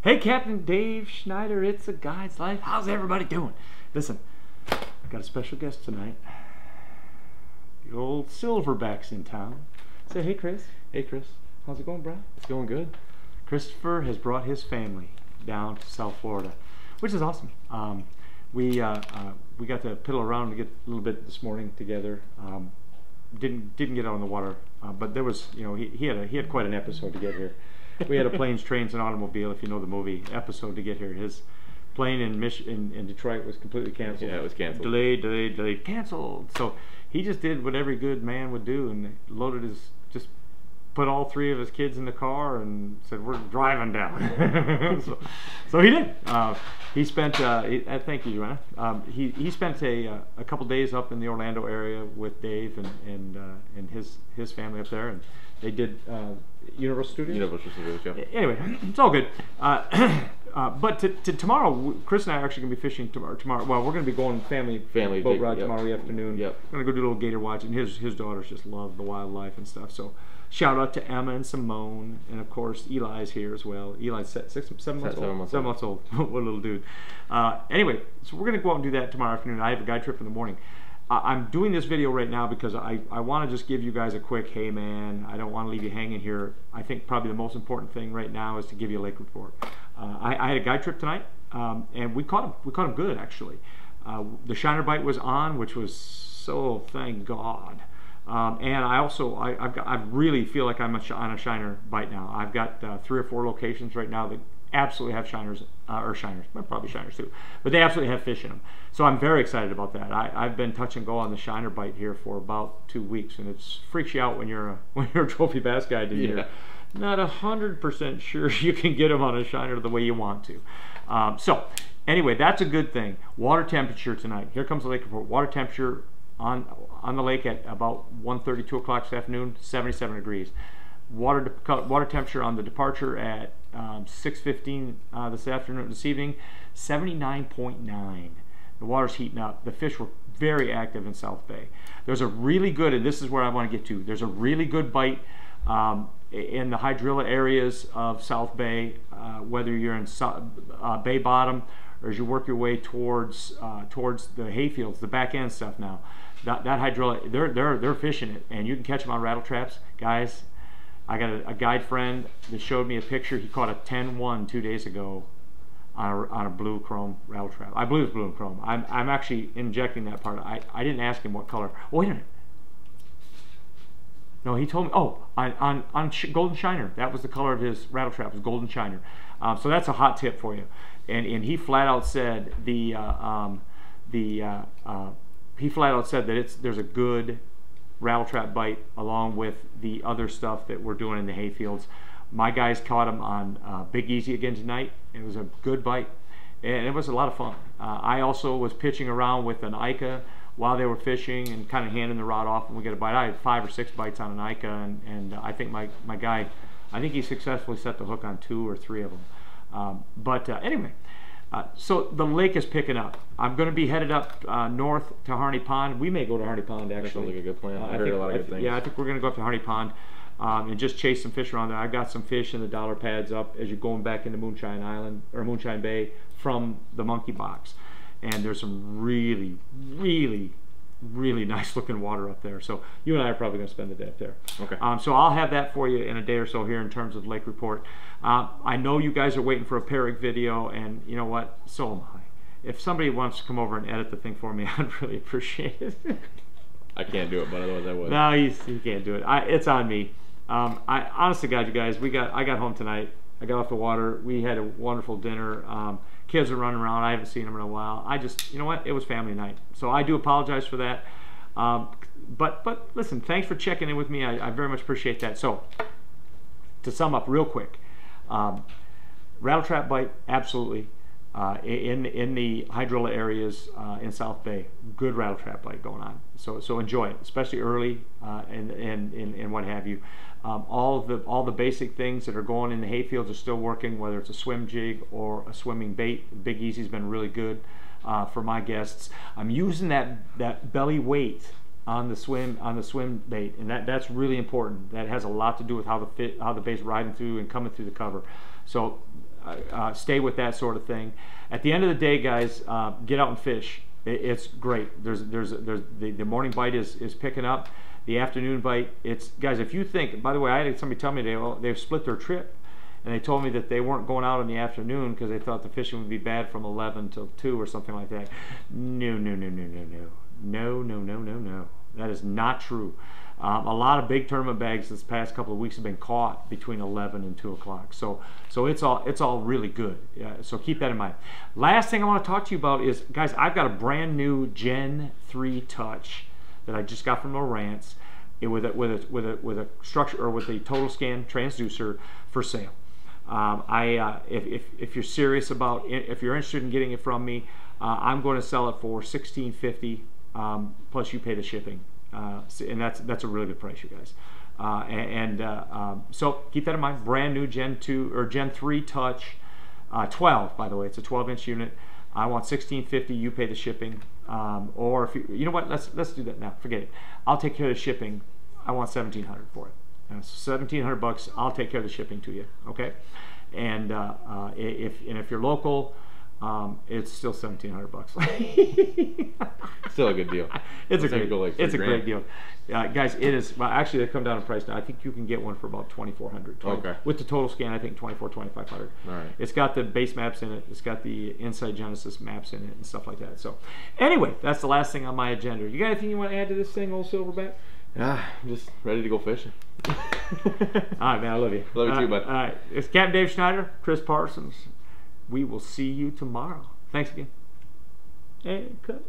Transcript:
Hey, Captain Dave Schneider, it's a guide's life. How's everybody doing? Listen, I got a special guest tonight. The old Silverback's in town. Say hey, Chris. Hey, Chris. How's it going, Brad? It's going good. Christopher has brought his family down to South Florida, which is awesome. We got to piddle around to get a little bit this morning together. Didn't get out on the water, but there was, you know, he had quite an episode to get here. We had a planes, trains, and automobile, if you know the movie, episode to get here. His plane in Detroit was completely canceled. Yeah, it was canceled. Delayed, canceled. So he just did what every good man would do and just put all three of his kids in the car and said, we're driving down. so he did. He spent, thank you, Joanna. He spent a couple days up in the Orlando area with Dave and his family up there, and they did Universal Studios? Universal Studios, yeah. Anyway, it's all good. But to tomorrow, Chris and I are actually going to be fishing tomorrow. Well, we're going to be going family boat ride tomorrow tomorrow afternoon. Yep. We're going to go do a little gator watch, and his daughters just love the wildlife and stuff. So shout out to Emma and Simone, and of course Eli's here as well. Eli's 7 months old. 7 months old. What a little dude. Anyway, so we're going to go out and do that tomorrow afternoon. I have a guide trip in the morning. I'm doing this video right now because I want to just give you guys a quick, hey man, I don't want to leave you hanging here. I think probably the most important thing right now is to give you a lake report. I had a guide trip tonight, and we caught him good actually. The shiner bite was on, which was so, thank God. And I really feel like I'm on a shiner bite now. I've got 3 or 4 locations right now that absolutely have shiners, probably shiners too, but they absolutely have fish in them. So I'm very excited about that. I've been touch and go on the shiner bite here for about 2 weeks, and it freaks you out when you're a trophy bass guide and you're not 100% sure you can get them on a shiner the way you want to. So anyway, that's a good thing. Water temperature tonight. Here comes the lake report. Water temperature on the lake at about 1:30, 2 o'clock this afternoon, 77 degrees. Water temperature on the departure at 6:15 this evening, 79.9. The water's heating up. The fish were very active in South Bay. There's a really good, and this is where I want to get to, there's a really good bite in the hydrilla areas of South Bay, whether you're in Bay Bottom or as you work your way towards the hayfields, the back end stuff now. That hydrilla, they're fishing it, and you can catch them on rattle traps. Guys, I got a guide friend that showed me a picture. He caught a 10-1 2 days ago on a blue chrome rattle trap. I believe it's blue and chrome. I'm actually injecting that part. I didn't ask him what color. Oh, wait a minute. No, he told me. Oh, on golden shiner. That was the color of his rattle trap. Was golden shiner. So that's a hot tip for you. And he flat out said he flat out said that there's a good rattle trap bite along with the other stuff that we're doing in the hayfields. My guys caught him on Big Easy again tonight. It was a good bite, and it was a lot of fun. I also was pitching around with an Ica while they were fishing and kind of handing the rod off, and we get a bite. I had 5 or 6 bites on an Ica, and I think my guy, I think he successfully set the hook on 2 or 3 of them. Anyway. So the lake is picking up. I'm going to be headed up north to Harney Pond. We may go to Harney Pond, actually. That sounds like a good plan. I heard a lot of good things. Yeah, I think we're going to go up to Harney Pond and just chase some fish around there. I got some fish in the dollar pads up as you're going back into Moonshine Island or Moonshine Bay from the Monkey Box, and there's some really, really, really nice looking water up there. So you and I are probably going to spend the day up there. Okay. So I'll have that for you in a day or so here in terms of lake report. I know you guys are waiting for a Perrig video, and you know what? So am I. If somebody wants to come over and edit the thing for me, I'd really appreciate it. I can't do it, but otherwise I would. No, he can't do it. It's on me. Honestly, God, you guys, I got home tonight. I got off the water. We had a wonderful dinner. Kids are running around. I haven't seen them in a while. You know what? It was family night. So I do apologize for that. But listen, thanks for checking in with me. I very much appreciate that. So to sum up real quick, rattle trap bite, absolutely. In the hydrilla areas in South Bay, good rattle trap bite going on. So enjoy it, especially early and what have you. All the basic things that are going in the hayfields are still working, whether it's a swim jig or a swimming bait. Big Easy's been really good for my guests. I'm using that belly weight on the swim bait, and that's really important. That has a lot to do with how the bait's riding through and coming through the cover. So stay with that sort of thing. At the end of the day, guys, get out and fish. It's great. The morning bite is picking up. The afternoon bite, guys, if you think, by the way, I had somebody tell me they've split their trip, and they told me that they weren't going out in the afternoon because they thought the fishing would be bad from 11 till 2 or something like that. No. That is not true. A lot of big tournament bags this past couple of weeks have been caught between 11 and 2 o'clock. So it's all really good. So keep that in mind. Last thing I want to talk to you about is, guys, I've got a brand new Gen 3 Touch that I just got from Lowrance with a structure, or with a total scan transducer, for sale. If you're serious about it, if you're interested in getting it from me, I'm going to sell it for $16.50 plus you pay the shipping, and that's a really good price, you guys. So keep that in mind. Brand new Gen 2 or Gen 3 Touch, 12, by the way. It's a 12-inch unit. I want $16.50. You pay the shipping. Or if you know what, let's do that now. Forget it. I'll take care of the shipping. I want $1,700 for it. So $1,700. I'll take care of the shipping to you. Okay. And if you're local, it's still $1,700. Still a good deal. It's a great deal, guys. It is. Well, actually, they come down in price now. I think you can get one for about $2,400. Okay. With the total scan, I think $2,500. All right. It's got the base maps in it. It's got the Inside Genesis maps in it and stuff like that. So, anyway, that's the last thing on my agenda. You got anything you want to add to this thing, old Silverback? Yeah, I'm just ready to go fishing. All right, man. I love you. Love you too, bud. All right. It's Captain Dave Schneider, Chris Parsons. We will see you tomorrow. Thanks again. And cut.